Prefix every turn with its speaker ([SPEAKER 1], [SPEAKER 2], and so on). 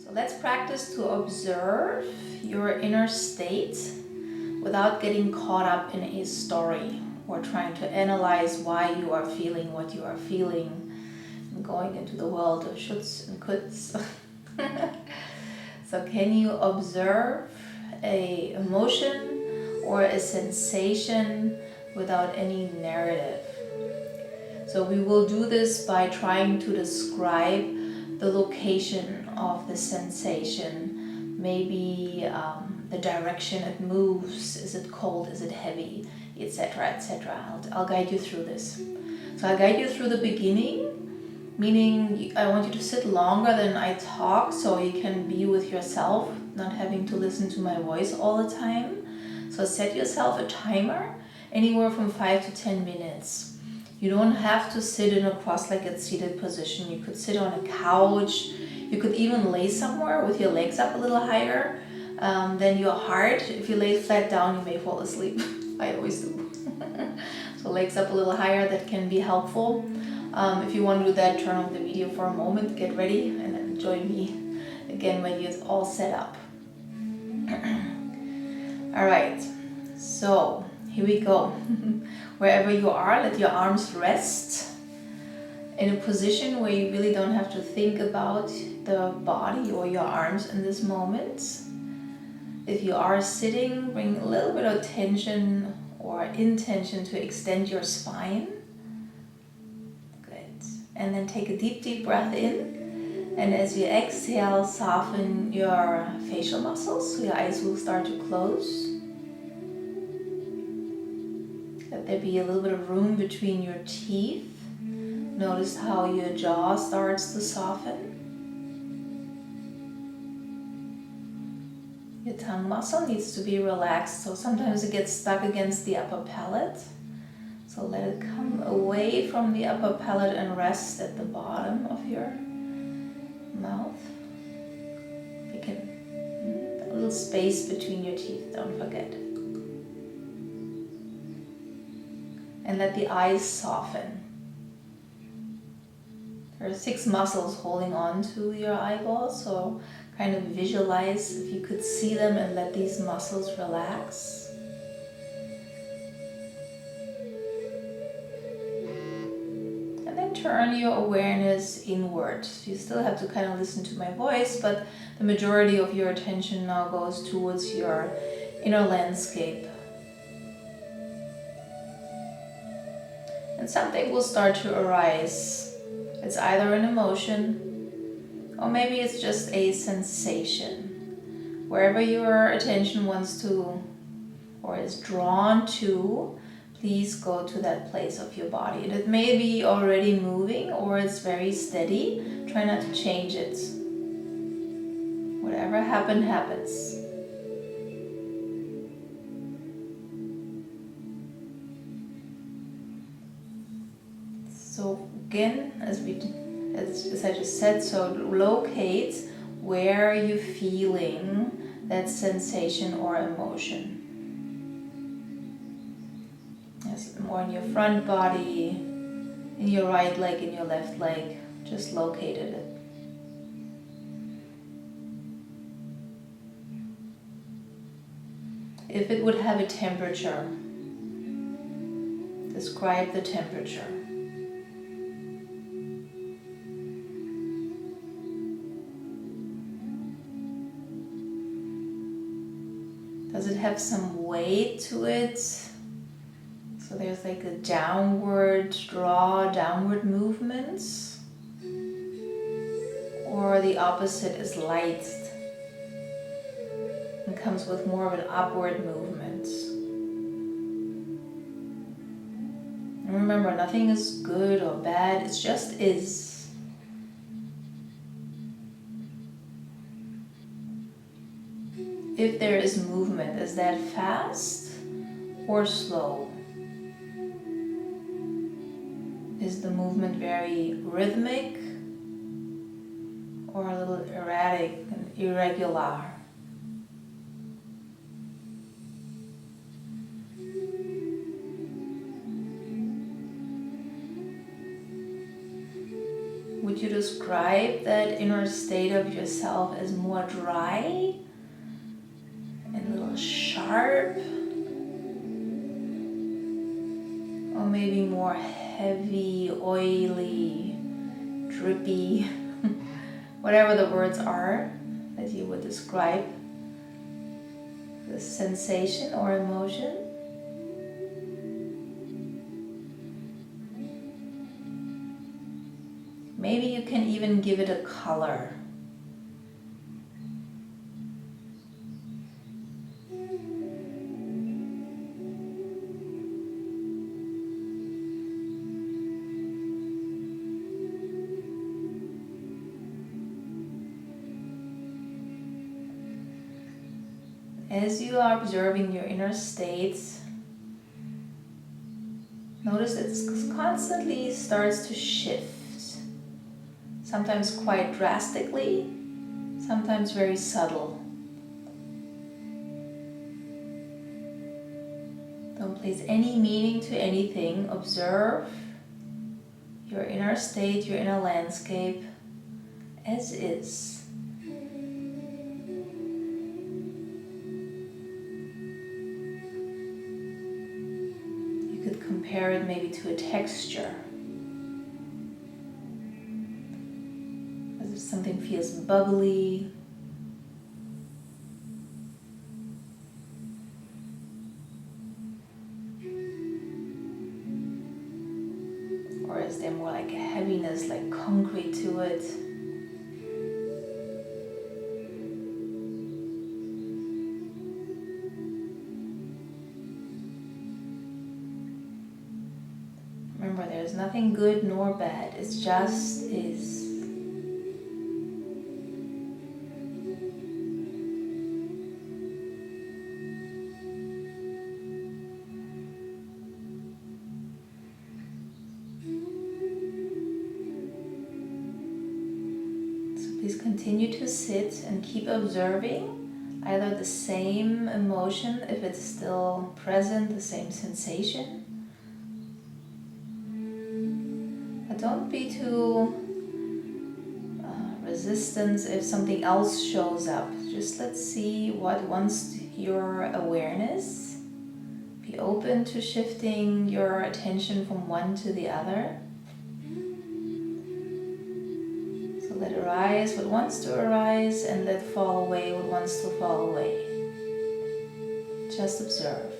[SPEAKER 1] So let's practice to observe your inner state without getting caught up in a story or trying to analyze why you are feeling what you are feeling and going into the world of shoulds and coulds. So can you observe a emotion or a sensation without any narrative? So we will do this by trying to describe the location of the sensation, maybe the direction it moves, is it cold, is it heavy, etc., etc. I'll guide you through this. So I'll guide you through the beginning, meaning I want you to sit longer than I talk so you can be with yourself, not having to listen to my voice all the time. So set yourself a timer, anywhere from 5 to 10 minutes. You don't have to sit in a cross-legged seated position. You could sit on a couch. You could even lay somewhere with your legs up a little higher than your heart. If you lay flat down, you may fall asleep. I always do. So legs up a little higher, that can be helpful. If you want to do that, turn off the video for a moment, get ready, and then join me again when it's all set up. All right, so here we go. Wherever you are, let your arms rest in a position where you really don't have to think about the body or your arms in this moment. If you are sitting, bring a little bit of tension or intention to extend your spine. Good. And then take a deep, deep breath in. And as you exhale, soften your facial muscles so your eyes will start to close. Let there be a little bit of room between your teeth. Notice how your jaw starts to soften. Your tongue muscle needs to be relaxed, so sometimes it gets stuck against the upper palate. So let it come away from the upper palate and rest at the bottom of your mouth. You can, a little space between your teeth, don't forget. And let the eyes soften. There are 6 muscles holding on to your eyeballs, so kind of visualize if you could see them and let these muscles relax. And then turn your awareness inward. You still have to kind of listen to my voice, but the majority of your attention now goes towards your inner landscape. And something will start to arise. It's either an emotion, or maybe it's just a sensation. Wherever your attention wants to, or is drawn to, please go to that place of your body. And it may be already moving, or it's very steady. Try not to change it. Whatever happens. So again, as I just said, so locate where you're feeling that sensation or emotion. Yes, more in your front body, in your right leg, in your left leg, just located it. If it would have a temperature, describe the temperature. Does it have some weight to it? So there's like a downward draw, downward movements. Or the opposite is light and comes with more of an upward movement. And remember, nothing is good or bad, it just is. If there is movement, is that fast or slow? Is the movement very rhythmic or a little erratic and irregular? Would you describe that inner state of yourself as more dry and a little sharp? Or maybe more heavy, oily, drippy, whatever the words are that you would describe this sensation or emotion. Maybe you can even give it a color. As you are observing your inner states, notice it constantly starts to shift. Sometimes quite drastically, sometimes very subtle. Don't place any meaning to anything. Observe your inner state, your inner landscape as is. Compare it maybe to a texture. As if something feels bubbly. Or is there more like a heaviness, like concrete to it? Remember, there's nothing good nor bad, it just is. So please continue to sit and keep observing either the same emotion, if it's still present, the same sensation. Don't be too resistant if something else shows up. Just let's see what wants your awareness. Be open to shifting your attention from one to the other. So let arise what wants to arise and let fall away what wants to fall away. Just observe.